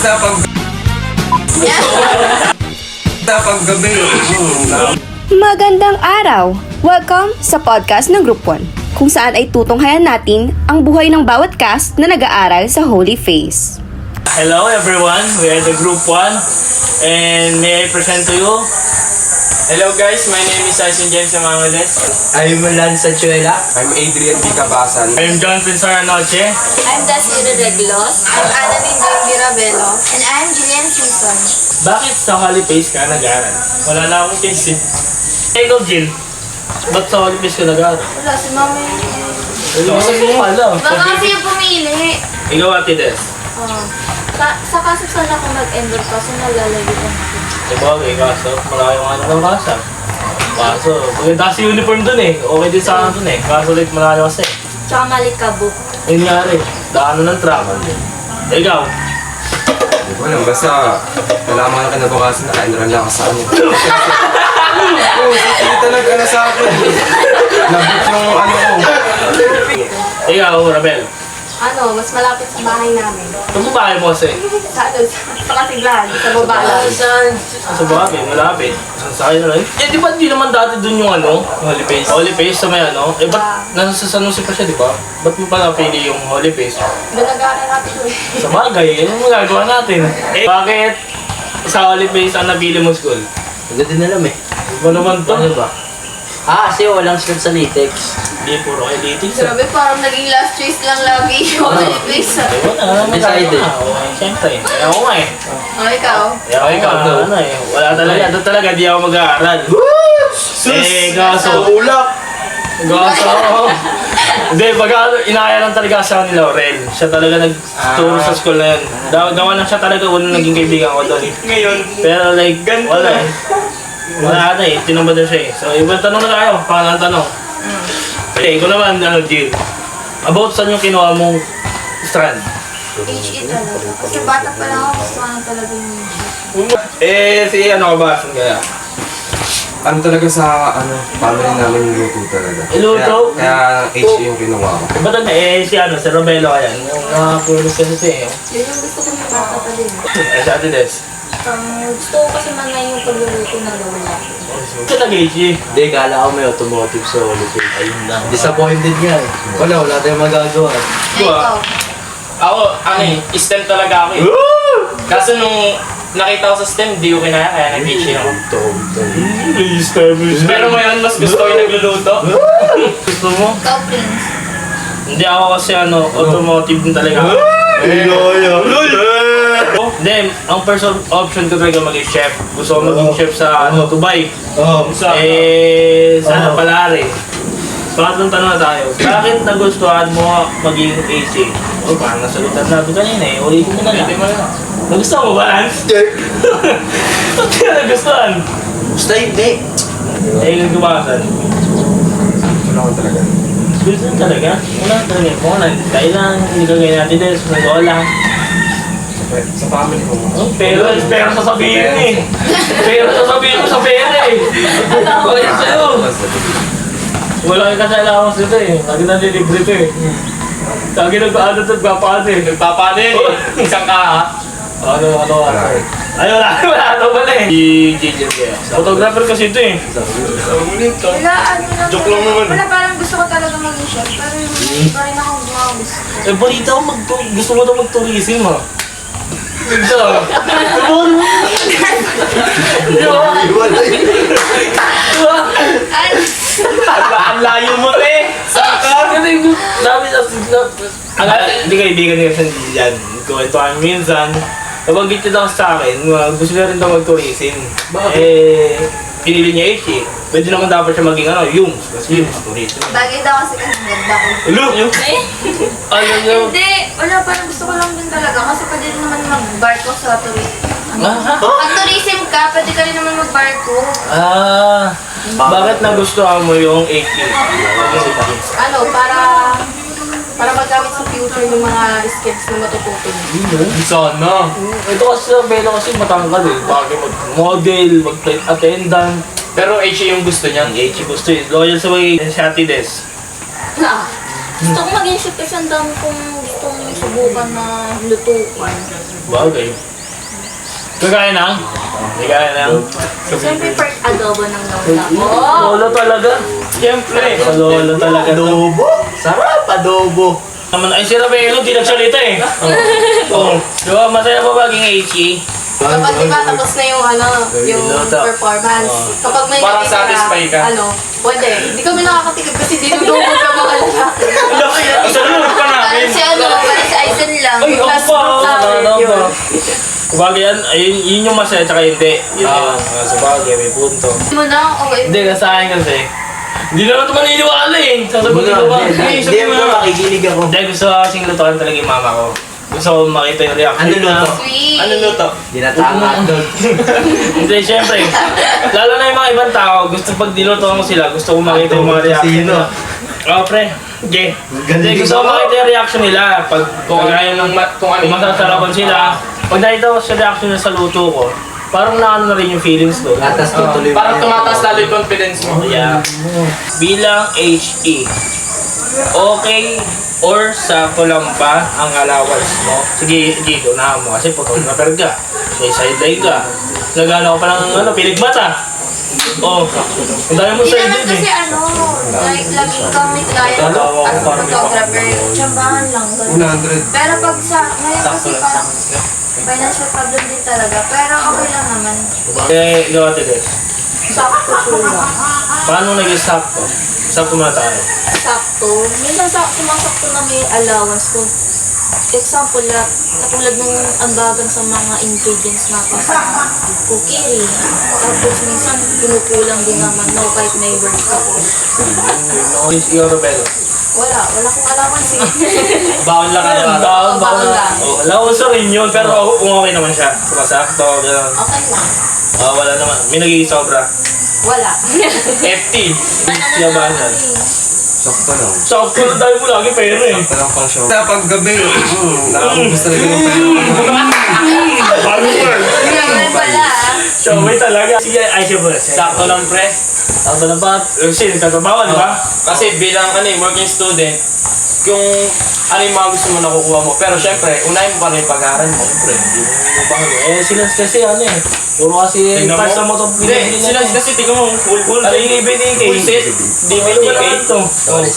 Basta pag gabi. Magandang araw! Welcome sa podcast ng Group 1, kung saan ay tutunghayan natin ang buhay ng bawat cast na nag-aaral sa Holy Face. Hello everyone, we are the Group 1 and may I present to you. Hello guys, my name is Tyson James Amangales. I'm Lance Sachuela. I'm Adrian D. Cabasan. I'm John Pinsar Anoche. I'm Dasira Regulos. I'm Annalyn Jane Mirabello. And I'm Julian Simpson. Bakit sa Holy Face ka nag-aaral? Wala na akong case eh. Ikaw Jill, ba't sa Holy Face ka nag-aaral? Wala, si Mami. Kasi mo alam. Baka kasi yung pumili. Ikaw Ate Des. Sa kaso sana ako mag-enroll kasi nalalagay ko natin. Sabagay, kaso malayong ano ng kasa. Kaso, maganda kasi uniform dun eh. Okay din sa akin dun eh. Kaso like malayo kasi. Tsaka malikabok. Yun nga rin, daanan ng travel. Ikaw, Hindi ko alam, basta nalaman ka na bukasan na kainran lang ka sa ano. Oo, hindi talaga ano sa akin. Nabit yung ano ko. ikaw Rabel. Ano, mas malapit sa bahay namin. Ito mo bahay mo kasi? Sa Kasiglan, sa baba lang. Sa bagay, malapit. Sa akin na rin. Eh, di ba di naman dati dun yung ano? Holy Face. Holy Face sa may ano? Eh, ba't nasa San Jose pa siya, di ba? Ba't mo pa napili yung Holy Face? Doon nag-aaral natin doon. Sa bagay, yun ang magagawa natin. Eh, bakit sa Holy Face ang napili mo school? Hindi din alam eh. Ba naman to? Ano ba? Kasi walang skill sa latex. Hindi, puro kay Litix. Grabe, parang naging last choice lang lagi yung place. Eh, wala. Decided. Siyempre. Eh, ako nga eh. O, ikaw? Eh, ako nga, ano eh. Wala talaga. Doon talaga, di ako mag-aaral. Eh, gaso. Gaso. Hindi, baga inaya lang talaga sa ni Laurel. Siya talaga nagturo sa school na yun. Gawa lang siya talaga unang naging kaibigan ko doon. Ngayon, Pero like, wala eh. Wala na eh, tinumba na siya eh. So, ibang tanong na tayo. Pangalang tanong. Eh, ikaw naman, ano, Jill. About saan yung kinuha mong strand? HE talaga. Kasi bata pa lang ako, gusto ko na talaga yung Eh, si ano ka ba? Saan kaya? Ano talaga sa ano, family namin yung luto talaga. Luto? Kaya H yung kinuha ko. Ba't ano, eh, si ano, si Robelo kaya. Yung nakapulis kasi siya eh. Yun yung gusto ko yung bata pa din. Eh, si Ate Des. Gusto ko kasi manay yung pagluluto ng lola. Siya nag-HG. Hindi, kala ko may automotive sa Holy Face. Ayun lang. Disappointed nga eh. Wala tayong magagawa. Ikaw. ako, ano eh, STEM talaga ako eh. Kaso nung nakita ko sa STEM, di ko kinaya, kaya nag-HE ako. Pero ngayon, mas gusto ko yung nagluluto. Gusto mo? Ikaw, Prince. Hindi ako kasi ano, automotive din talaga. Hindi, ang first option ko talaga maging chef. Gusto ko maging chef sa ano, Dubai. Eh, sana pala rin. Pangatlong tanong na tayo. Bakit nagustuhan mo maging HA? O, parang nasagutan natin kanina eh. Ulitin mo na lang. Nagustuhan mo ba, Lance? Ba't ka nagustuhan? Basta hindi. Eh, yung gumasan. Wala ko talaga. Gusto talaga? Wala talaga. Kung ano, dahil lang, hindi ka ganyan natin din. Wala. Sa family ko. Pero sasabihin eh. Pero sasabihin mo sa pera eh. Bakit sa'yo? Wala kang kasalawas dito eh. Lagi na nilibre ito eh. Lagi nagpaano ito, nagpapaano eh. Nagpapano yun eh. Isang kaha. Ano. Ay, wala pala eh. Si Gillian kaya. Photographer kasi ito eh. Wala, ano lang. Joke lang naman. Wala, parang gusto ko talaga maging chef. Pero hindi pa rin ako gumagusto. Eh, balita ko gusto mo daw mag-tourism ah. Ito. Ang layo mo eh. Dami na hindi kaibigan niya sa Gillian. Kuwento kami minsan. Nabanggit niya daw sa akin, gusto niya rin daw mag-tourism. Eh, pinili niya eh. Pwede naman dapat siya maging ano, yung. Kasi yung tourism. Bagay daw kasi ganda ko. Hello? Ano niyo? Hindi, wala, parang gusto ko lang din talaga. Kasi pwede rin naman mag-barko sa tourism. Pag tourism ka, pwede ka rin naman mag-barko. Bakit nagustuhan mo yung 8K? Ano, para magamit sa future yung mga skills na matututo mo. Sana. Ito kasi sa Belo kasi matangkad eh. Bakit mag-model, mag-flight attendant. Pero HE yung gusto niya. Ang HE gusto eh. Loyal sa mga si Ate Des. Gusto ko maging chef kasi ang dami kong gustong subukan na lutuan. Bagay. Kagaya ng? Kagaya ng? Siyempre, part adobo ng lola ko. Lolo talaga. Siyempre. Sa lolo talaga. Adobo? Sarap, adobo. Naman ay si Ravelo, di nagsalita eh. Oo. Diba, masaya pa baging HE? Kapag di ba tapos na yung yung performance. Kapag may Parang natitira, satisfy ka. Pwede. Hindi kami nakakatikip kasi dinudumog ka mga lalaki. Isa na pa namin. Parang si Aizen lang. Ay, ako Last pa. month namin yun. Sabagay yan, yun yung masaya tsaka hindi. Yun yun. Sabagay, may punto. Hindi mo na, okay. Hindi, sa akin kasi. Hindi naman ito maniniwala eh. Sasabihin ko ba? Hindi mo makikinig ako. Hindi, gusto ko kasing lutuan talaga yung mama ko. Gusto ko makita yung reaction. Ano luto? Sweet. Ano luto? Dinatama doon. Hindi, syempre. Lalo na yung mga ibang tao, gusto pag dilutuan ko sila, gusto ko makita yung mga reaction Sino? nila. Oo, pre. Okay. Hindi, gusto ko makita yung reaction nila. Pag kaya ng kung ano kung masasarapan sila. Pag nakita ko sa reaction nila sa luto ko, parang naano na rin yung feelings ko. Atas tutuloy. Parang tumataas lalo yung confidence mo. Yeah. Bilang HE, okay or sakto lang ba ang allowance mo? Sige, Gigo, unahan mo kasi photographer ka. May sideline ka. Nagano ko pa ng piligmata. Oh, ang dami mo Hindi side naman din kasi eh. like laging kang may client as photographer, tsambahan lang. ganun. 100. Pero pag sa, ngayon kasi parang financial problem din talaga. Pero okay lang naman. Eh, ikaw ate Des. Sakto po lang. Paano naging sakto? Sakto muna tayo. Sakto. Minsan sumasakto na may allowance ko. Example lang, katulad ng ambagan sa mga ingredients natin sa cookery. Tapos minsan pinukulang din naman no kahit may work ako. Ikaw, Robelo. Wala akong allowance eh. Baon lang ka. Baon lang. Oh, allowance na rin yun, pero kung okay naman siya. Sumasakto, gano'n. Okay lang. Wala naman. May nagiging sobra. Wala. FT. Siya ba yan? Sakto lang. Sakto na tayo mo lagi pera eh. Sakto lang pang show. Sa paggabi, nakakubos talaga yung pera. Ganun pala ah. So, may talaga. Sige, ay siya ba? Sakto lang, pre. Sakto na ba? Kasi nagtatrabaho, di ba? Kasi bilang working student, kung ano yung mga gusto mo nakukuha mo. Pero syempre, unahin mo pa rin yung pag-aaral mo. Syempre, hindi mo bago. Sila kasi ano eh. Puro kasi Tingnan parts mo. na mo ito Hindi, sila kasi tingnan mo, full Ano yung BDK? full set. Ano ba naman ito? Sorry.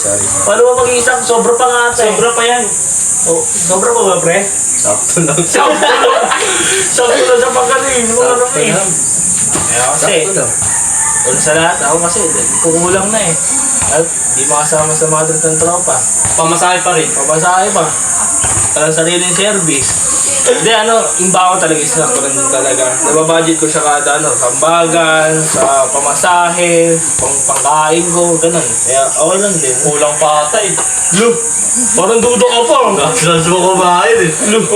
Paano ba mag-iisang? Sobra pa nga ata eh. Sobra pa yan. Oh, sobra pa ba, pre? Sakto lang. Sakto na sa pagkaling. Mga ano Sakto eh. lang. Kasi, Sakto lang. kung sa lahat, ako kasi, kukulang na eh. At di makasama sa mga ng tropa. Pamasahe pa rin. Pabasahe pa. Parang sariling service. Hindi, yung bako talaga isa ko rin talaga. Nababudget ko siya kada sambagan, sa pamasahe, pangkain ko, ganun. Kaya okay lang din. Kulang pa ata eh. Look, parang dudo ka pa. Saan mo kumain eh? Look,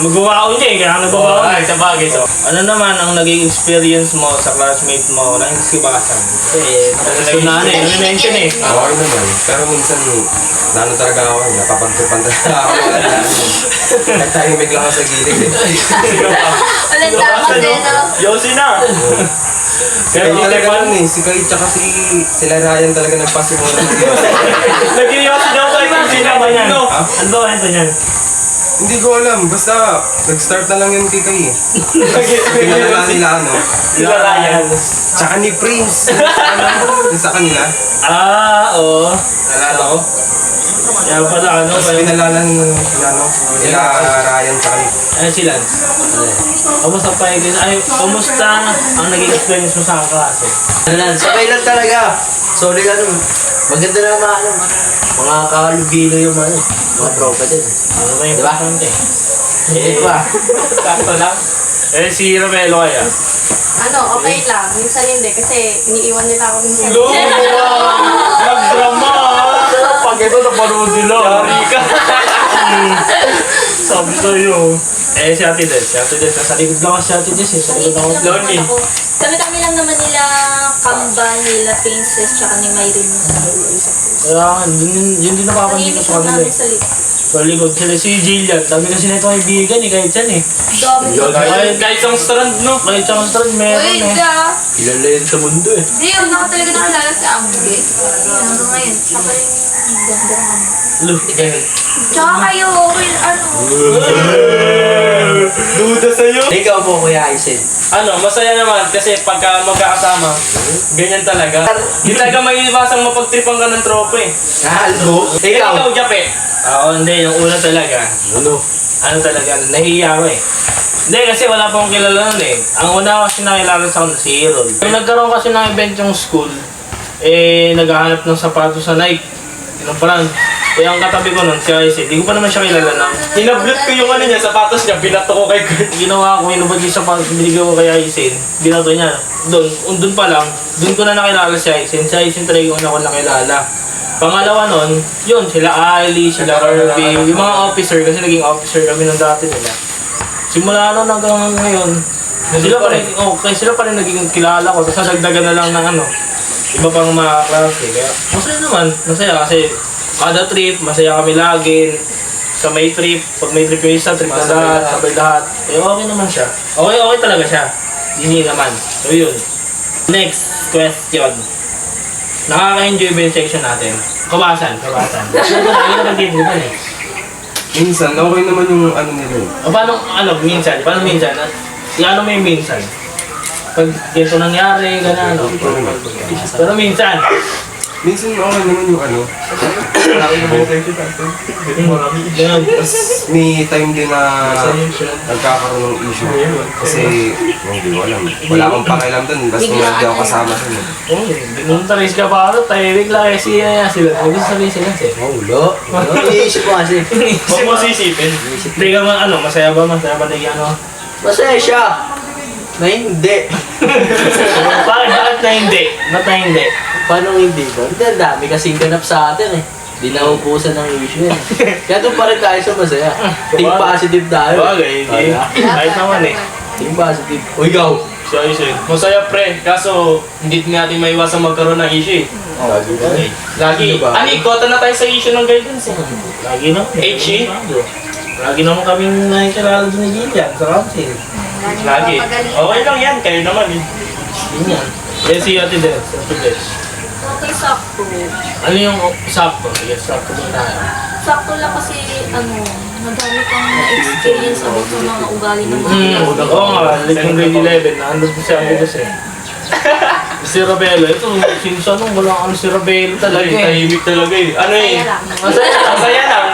magbabaon niya eh, kaya nagbabaon. Ay, sa bagay to. Ano naman ang naging experience mo sa classmate mo na iskibasan? Kasi, mention eh. Okay naman. Pero minsan, talaga ako, napapagtripan talaga ako. Nagtahimik lang ako sa gilid eh. Walang dapat eh, no? Yossi na! Pero talaga lang eh, si Kai tsaka sila Ryan talaga nagpasimula ng Nag-Yossi daw tayo kung sino ba yan? Ano ba ito yan? Hindi ko alam, basta nag-start na lang yun kay Kai eh. Pinalala nila Sila Ryan. Tsaka ni Prince. Yung sa kanila. Oo. Nalala ko. Kaya pala, Tapos pinalala nila Ryan tsaka ni Ano si Lance? Kamusta pa yun? Ay, kamusta ang naging experience mo sa klase? Sabay lang talaga. Sorry maganda na mga kalugilo yung mga tropa din. Ano ba yung Diba? importante? Diba? Sakto lang. Si Romelo kaya? Okay lang. Minsan hindi kasi iniiwan nila ako minsan. Nag-drama! Pag ito, napanood nila. Yari ka! Sabi sa'yo. Si Ate Des. Nasa likod lang si Ate Des. Sa likod ako. Lonely. Kami lang naman nila Kamba, nila Princess, tsaka ni Myrene. Kaya yun din napapansin ko sa kanila namin eh. sa likod. Sa likod sila si Jillian. Dami kasi na itong kaibigan eh. Kahit yan eh. Dami. Kahit isang strand, no? Kahit sa strand meron Uy, eh. Kilala yun sa mundo eh. Hindi, ako talaga nakilala si Amge. Hanggang ngayon, siya pa rin ganda naman. Look, ganun. Tsaka kayo, ano? Duda sa'yo. Ikaw po, Kuya Aizen. Ano, masaya naman kasi pagka magkakasama, ganyan talaga. Hindi talaga maiiwasang mapagtripan ka ng tropa eh. Albo. Ikaw, Jape. Ako hindi, yung una talaga. Ano talaga, nahihiya ako eh. Hindi, kasi wala pa akong kilala nun eh. Ang una kasi nakilala sa akin si Harold. Nung nagkaroon kasi ng event yung school, naghahanap ng sapatos sa Nike. Yung parang, ang katabi ko nun, si Isaac, hindi ko pa naman siya kilala na. Hinablot ko yung ano niya, sapatos niya, binato ko kay Kurt. Ginawa ko, hinubad yung sapatos, binigyan ko kay Isaac. Binato niya. Doon pa lang, doon ko na nakilala si Isaac. Si Isaac talaga yung una ko nakilala. Pangalawa nun, yun, sila Ali, sila Kirby, yung mga officer, kasi naging officer kami nung dati nila. Simula nun hanggang ngayon, sila pa rin naging kilala ko, tapos nagdagan na lang ng iba pang mga klase. Kaya masaya naman, masaya kasi kada trip, masaya kami lagi. Sa may trip, pag may trip yung isa, trip na lahat, sabay lahat. Okay naman siya. Okay talaga siya. Hindi naman. So yun. Next question. Nakaka-enjoy ba yung section natin? Kabasan. Kasi ito lagi naman dito eh. Minsan, okay naman yung nila. O paano minsan? Ano mo yung minsan? Pag ganito nangyari, gano'n, Pero minsan, Minsan, okay naman yung gano'n. Tapos may time din na nagkakaroon ng issue. Kasi, hindi ko alam. Wala akong pakialam dun. Basta hindi ako kasama dun. Binuntaris ka pa ako, tahimik lang eh sila. Huwag gusto sabihin sila siya. Ulo. Iisip ko kasi. Huwag mo sisipin. Hindi ka man masaya ba naging Masaya siya. Na hindi. Bakit na hindi? Ba't na hindi? Paano hindi ba? Ang dami kasing ganap sa atin eh. Di naubusan ng issue yan. Kaya doon pa rin tayo sa masaya. Think positive tayo. Bagay, hindi. Kahit naman eh. Think positive. O ikaw. Masaya pre, kaso hindi natin maiwasang magkaroon ng issue eh. Lagi. Kota na tayo sa issue ng guidance eh. Lagi na. HE? Lagi naman kaming nakikilala doon ni Gillian sa council. Lagi. Okay lang yan, kayo naman eh. Yun yan. Eh si Ate Des. Okay, sakto. Ano yung sakto? Sige, sakto ba tayo? Sakto lang kasi, madami kang na-experience about sa mga ugali ng mga Oo nga, like yung grade 11, naandun si Ate Des eh. Si Robelo, ito, sinsanong wala si Robelo talaga eh. Tahimik talaga eh. Ano eh? Kaya lang. Masaya lang.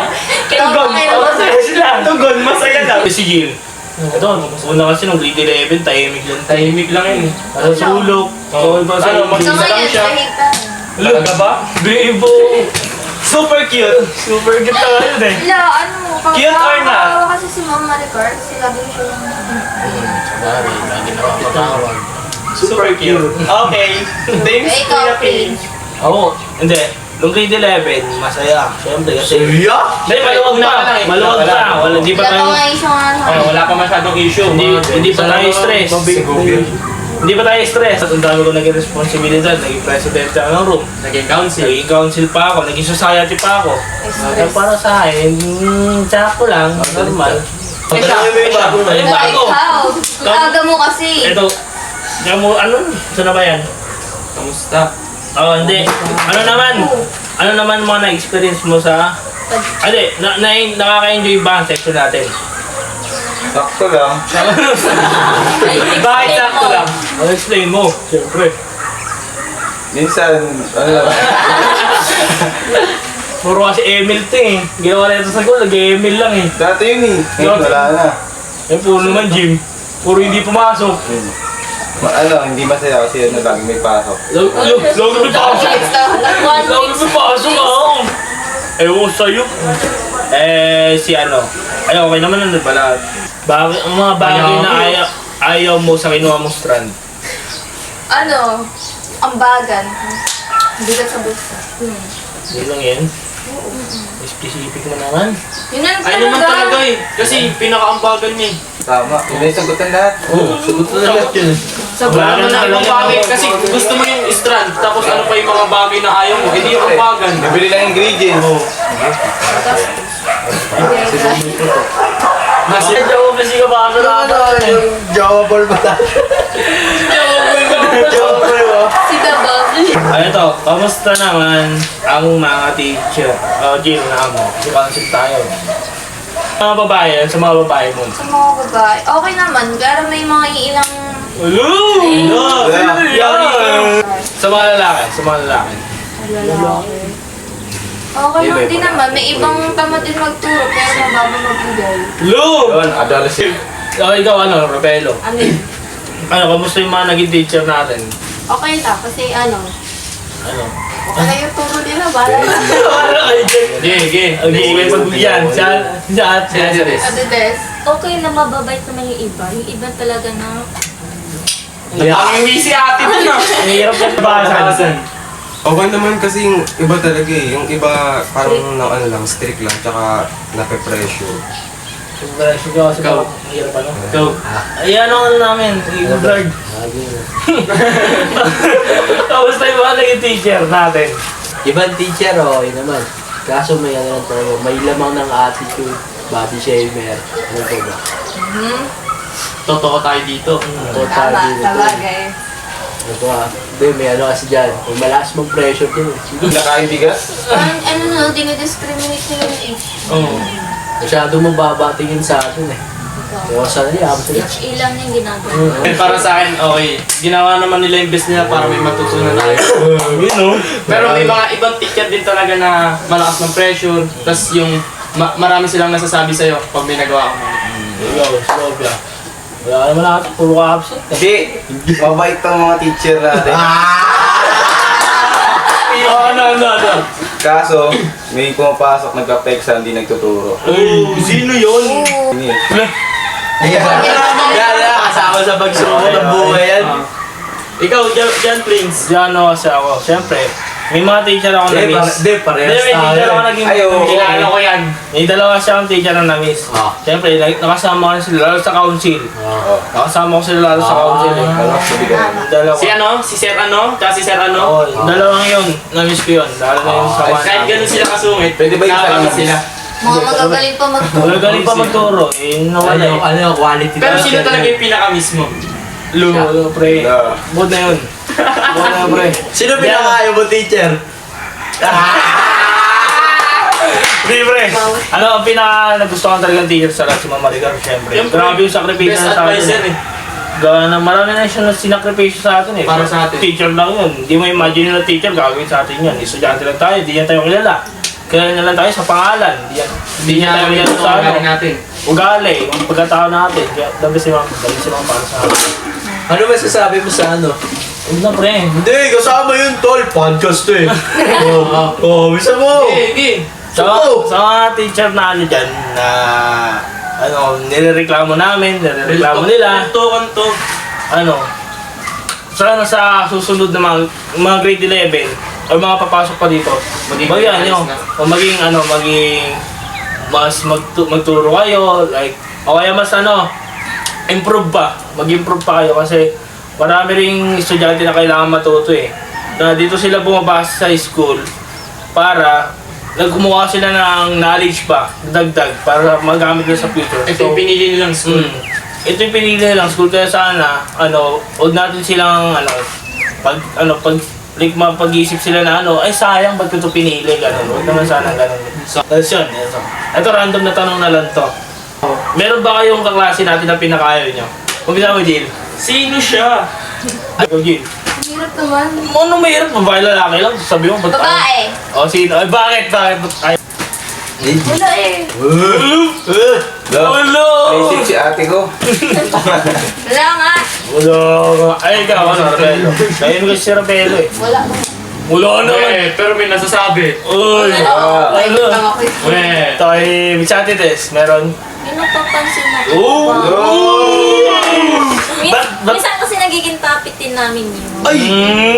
Tugon, Masaya sila. Tugon, masaya lang. Si Gil. Ito, una kasi nung grade 11, tahimik lang. Tahimik lang yun eh. Ano, sulok. Ano, mag-isa lang siya. Talaga ba? Bibo! Super cute. Super cute na yun eh. Cute or not? Nakakawa kasi si Ma'am Maricar, kasi lagi siya yung... Sabari, lagi nakakatawag. Super cute. Okay. Thanks, Ikaw, Kuya P. Prince. Oo, hindi. Nung grade 11, masaya. Siyempre kasi... Hindi, maluwag pa. Maluwag pa. Wala, di pa Wala tayo... pa nga issue nga. Wala pa masyadong issue. Hindi pa tayo stress. Hindi pa tayo stress. Ang dami ko naging responsibilidad. Naging president ako ng room. Naging council. Naging council pa ako. Naging society pa ako. Kaya para sa akin, sakto lang. Normal. Eh siya, Ay, bago. Ikaw, ang aga mo kasi. Ito. Saan na ba yan? Kamusta? Oh, hindi. Ano naman mga na-experience mo sa... Hindi, nakaka-enjoy ba ang section natin? Sakto lang. Bakit sakto lang? Explain mo. Siyempre. Minsan, Puro kasi Emil to eh. Ginawa na ito sa goal, nag-Emil lang eh. dati yun eh. Wala na. Puro naman gym. Puro hindi pumasok. Hindi masaya kasi yun na lagi may pasok. Lagi may pasok. Lagi may pasok ako. Ewan ko sa'yo. Okay naman nandun pala. Ang mga bagay na ayaw mo sa kinuha mong strand. Ambagan. Bigat sa bulsa. Hindi lang yan. Specific mo naman. Yun lang Ay naman talaga eh. Kasi pinakaambagan niya eh. Tama. Yun ay sagutan lahat. Sagot na lahat yun. Wala naman na ibang bagay kasi gusto mo yung strand tapos ano pa yung mga bagay na ayaw mo, hindi yung ambagan. Bibili lang ingredients. Kasi jowa kasi ka ba sa lahat? Jawable ba tayo? Jawable ba? Si Dabang. Ito, kamusta naman ang mga teacher? Jill na mo. Council tayo. Mga babae, sa mga babae mo. Sa mga babae, okay naman. Pero may mga ilang... Sa mga lalaki, lalaki. Okay lang din naman. May ibang tamad din magturo pero mababa magbigay. Yun, adolescent. Ikaw ano, Rapelo? Ano yun? Ano, kamusta yung mga naging teacher natin? Okay lang kasi ano, Ano? okay yung turo nila. Bala na. Okay, pagbigyan. Si Ate Des. Ate Des, okay na mababait naman yung iba. Yung iba talaga na... Ang si ate mo na. Mahirap yung bahasan. Okay naman kasi yung iba talaga eh. Yung iba parang ano lang, strict lang, tsaka nape-pressure. Ikaw. Mahirap ano? Ikaw. Ayan ano namin, i-guard. Kamusta yung mga naging teacher natin? Ibang teacher, yun naman. Kaso may ano lang talaga, may lamang ng attitude, body shamer. Ano ba ba? Totoo tayo dito. Total din ito. sabagay. Ano ba? Hindi, may ano kasi dyan. Kung malakas mong pressure din. Nakain bigas? Ano no, dinidiscriminate nila yung age. Oo. Masyado mababa tingin sa atin eh. Kaya sana niya, ako sila. HE lang yung ginagawa. Para sa akin, okay. Ginawa naman nila yung best nila para may matutunan tayo. Pero may mga ibang teacher din talaga na malakas ng pressure. Tapos yung marami silang nasasabi sa'yo pag may nagawa ka mo. Ikaw, Slovia. Wala naman natin, puro ka absent. Hindi. Mabait ang mga teacher natin. Ano? Kaso, may pumapasok, nagka-text, hindi nagtuturo. Sino yun? Hindi. Gala, kasama sa pagsuko ng buhay yan. Ikaw, John Prince. Diyan kasi ako. Siyempre, may mga teacher ako na miss. Hindi, parehas May teacher ako tayo. naging Ay, oo. kilala ko yan. May dalawa siyang teacher na na-miss. Ah. Siyempre, nakasama ko na sila lalo sa council. Nakasama ko sila lalo sa council. Malakas na bigas. Dalawa. Si ano? Si Sir ano? Tsaka si Sir ano? Oo, dalawang yun. Na-miss ko yun. Lalo na yung sa Kahit ganun sila kasungit, Pwede ba yung nakakamiss sa sila? Mga magagaling pa magturo. Wala galing pa magturo. Nawala eh. Ano, quality Pero talaga. sino talaga yung pinaka-miss mo? Lulo, pre. Yeah. Bud na yun. Bud na, pre. Sino pinakayo mo, teacher? Hindi, pre. Ano, ang pinaka nagustuhan talagang teacher sa lahat, si Mama Marigar, syempre. Siyempre, Grabe yung sakripisyo best na sa advisor atin. eh. Gawa na marami na siya na sinakripisyo sa atin eh. Para sa atin. Teacher lang yun. Hindi mo imagine na teacher gagawin sa atin yun. Estudyante lang tayo, hindi yan tayo kilala. Kilala na lang tayo sa pangalan. Hindi niya tayo kilala sa ano. natin. Ugali, yung pagkatao natin. Kaya dami si Mama para sa atin. Ano masasabi mo sa ano? Huwag na, pre. Hindi, kasama yun, tol. Podcast to eh. Bisa mo. Okay. Sa mga teacher na ano dyan, na ano, nirereklamo namin, nirereklamo nila. Kanto. Ano, sa susunod na mga grade 11, o mga papasok pa dito, Maging maging ayos na. o maging mas magturo kayo, like, o kaya mas improve pa, mag-improve pa kayo kasi marami ring estudyante na kailangan matuto eh. Na dito sila bumabasa sa school para nagkumuha sila ng knowledge pa, dagdag, para magamit nila sa future. Ito yung pinili nilang school. Ito yung pinili nilang school kaya sana, huwag natin silang, pag-isip sila na ay sayang, ba't ko ito pinili, gano'n. Huwag naman sana gano'n. Tapos yun, ito random na tanong na lang to. Meron ba kayong kaklase natin na pinakayaw nyo? Umpisa mo, Jill. Sino siya? Ikaw, Jill. Hirap naman. Ano mahirap? Babae lalaki lang. Sabi mo, ba't Babae. O, sino? Ay, bakit? Ay, Wala eh. Ulo! Naisip si ate ko. Wala nga. Ulo! Ay, ikaw, Rapelo. Kaya mo kasi si Rapelo eh. Wala nga. Ulo naman! Pero may nasasabi. Uy! Wala. Ano? Lang ako eh. Weh. Tayo, Michati Tess, meron? May napapansin ako. Ba't- Minsan kasi nagiging topic din namin yun. Ay!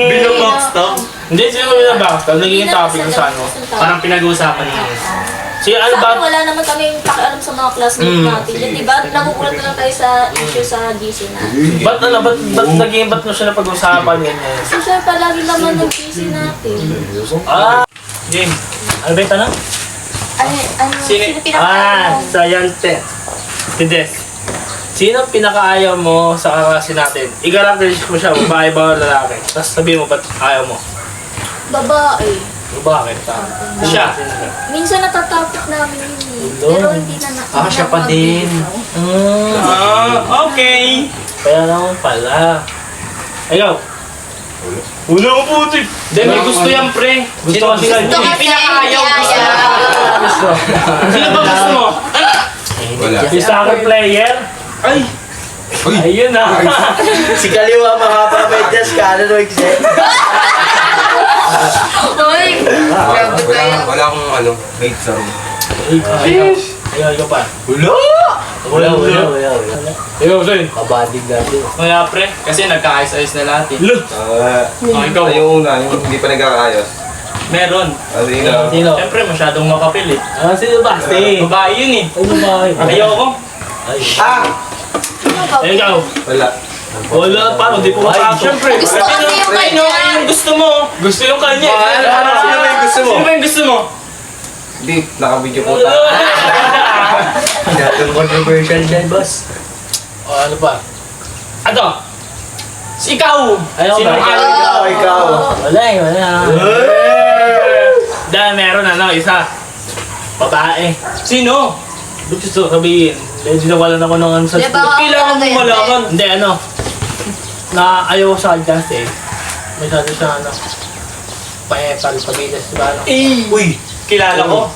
Bilang backstab. Hindi, sino na ba? Tapos naging topic ko sa ano. Parang pinag-uusapan niya. Si ano Sa ba? akin, wala naman kami pakialam sa mga classmates natin. Yan, diba? Nagugulat na lang tayo sa issue sa GC natin. Ba't ba't mo siya napag-usapan ganyan? So, siya palagi naman ng GC natin. James, ano ba yung tanong? Sino pinakaano? Sayante. Si Des. Sino pinakaayaw mo sa kaklase natin? I-characterize mo siya, babae ba o lalaki? Tapos sabihin mo, ba't ayaw mo? Babae. Bakit? Siya. Minsan natatapos namin yun eh. Pero hindi na Ah, siya pa din. Okay. Kaya naman pala. Ayaw. Wala ko putik. Hindi, may gusto yan, pre. Gusto kasi Gusto kanya. kasi pinakaayaw, gusto. gusto. Sino ba gusto mo? Wala. Yung soccer player. Ay. Uy! Ayun na. Si Kaliwa mahaba medyas, kanan o exec. Uy! Grabe kayo. Wala akong ano, mate sa room. Ayaw pa. Wala. Ayaw, Sen. Kabadig natin. Kaya, pre. Kasi nagkaayos-ayos na lahat eh. Ikaw. Yung una, yung hindi pa nagkakaayos. Meron. Ano yun na? Sino? Siyempre, masyadong makapil eh. Sino ba? Si. Babae yun eh. Ano ba? Ayoko. Ikaw. Wala. Wala pa. Hindi po masakot. Siyempre. Gusto kasi yung Ano kanya. yung gusto mo? Gusto yung kanya. Sino ba yung gusto mo? Sino ba yung gusto mo? Hindi, naka-video po tayo. Datong controversial dyan, boss. O ano pa? Ano? Ikaw! Ayaw Sino ba? ang Ikaw. Wala eh, wala. Dahil meron isa. Babae. Sino? Gusto ko sabihin. Medyo nawalan ako ng ano sa Di ba? school. Kailangan mo malaman. Hindi, na ayaw ko sa kanya kasi masyado siya paepal, pabidas, diba ano? Uy. Kilala ko.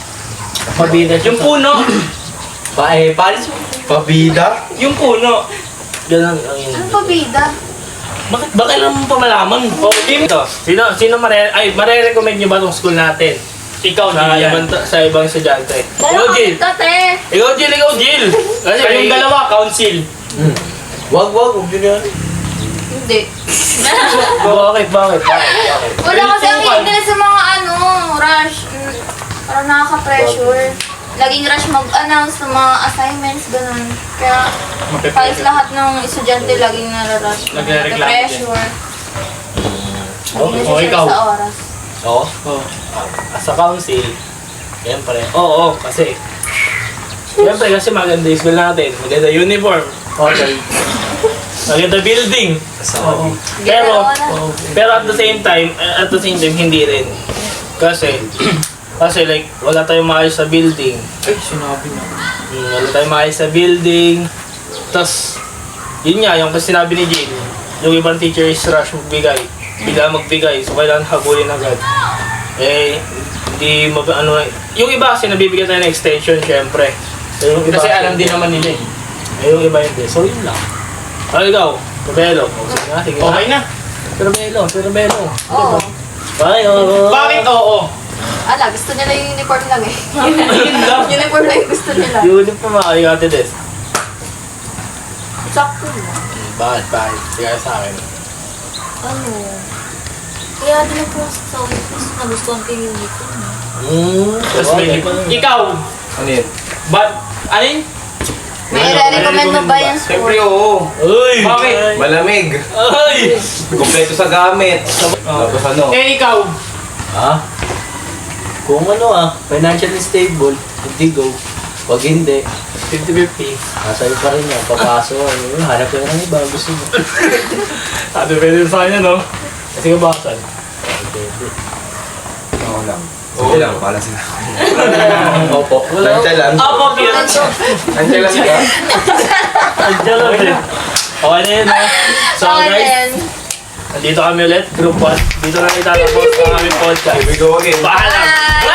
Pabidas Yung puno. Paepal. Pabida. Yung puno. Ganun ang yun. Ano pa bida? Bakit kailangan mo pa malaman? O, game to. Sino mare-recommend nyo ba itong school natin? Ikaw, Sa ibang estudyante. Dalawa Ikaw, Jill. ka, te. Ikaw, Jill. Kasi Kayong dalawa, council. Wag yun yan. Hindi. Bakit? Wala kasi ang hindi sa mga rush. Parang nakaka-pressure. Laging rush mag-announce ng mga assignments, ganun. Kaya halos lahat ng estudyante laging nararush. Nagre-reklamo din. Pressure. Hindi Oh, na ikaw. sa oras. Oo. As a council, siyempre. Oo, kasi. Siyempre, kasi maganda yung school natin. Maganda uniform. Okay. Maganda building. Oo. Pero at the same time, hindi rin. Kasi like, wala tayong maayos sa building. Ay, sinabi na. Wala tayong maayos sa building. Tapos, yun nga, yung kasi sinabi ni Jill, yung ibang teacher is rush magbigay. Bigla magbigay, so kailangan habulin agad. Hindi yung iba kasi nabibigyan tayo ng extension, syempre. So, yung iba, Kasi alam din naman nila eh. yung iba hindi. So, yun lang. Ikaw, Robelo. Sige na. Okay na. Robelo. Oo. Bye, Bakit oo? Ala, gusto nila yung uniform lang eh. Yun lang. Uniform lang yung gusto nila. Uniform ako, yung ate Des. Sakto lang. Bakit? Kaya sa akin. Ano? Kaya din ako sa office na gustuhan ko yung uniform. Tapos may ikaw, Ano yun? ano yun? May i-recommend mo ba yung school? Siyempre, oo. Uy! Bakit? Malamig. Ay! Kompleto sa gamit. Tapos ano? Ikaw, Kung financially stable, hindi go. Pag hindi, 50-50. nasa iyo pa rin yan. Papasok, hanap ka ng iba, gusto mo. Sabi pwede sa kanya, no? Kasi kabasan. Pwede. Oo lang. Okay lang, pala sila. Opo. Nandiyan lang. Apo, cute. Nandiyan lang sila. Andiyan lang din. Okay na yun, ha? So, Okay, guys, then. nandito kami ulit, group 1. Dito na itatapos ang aming podcast. Here we go again. Paalam!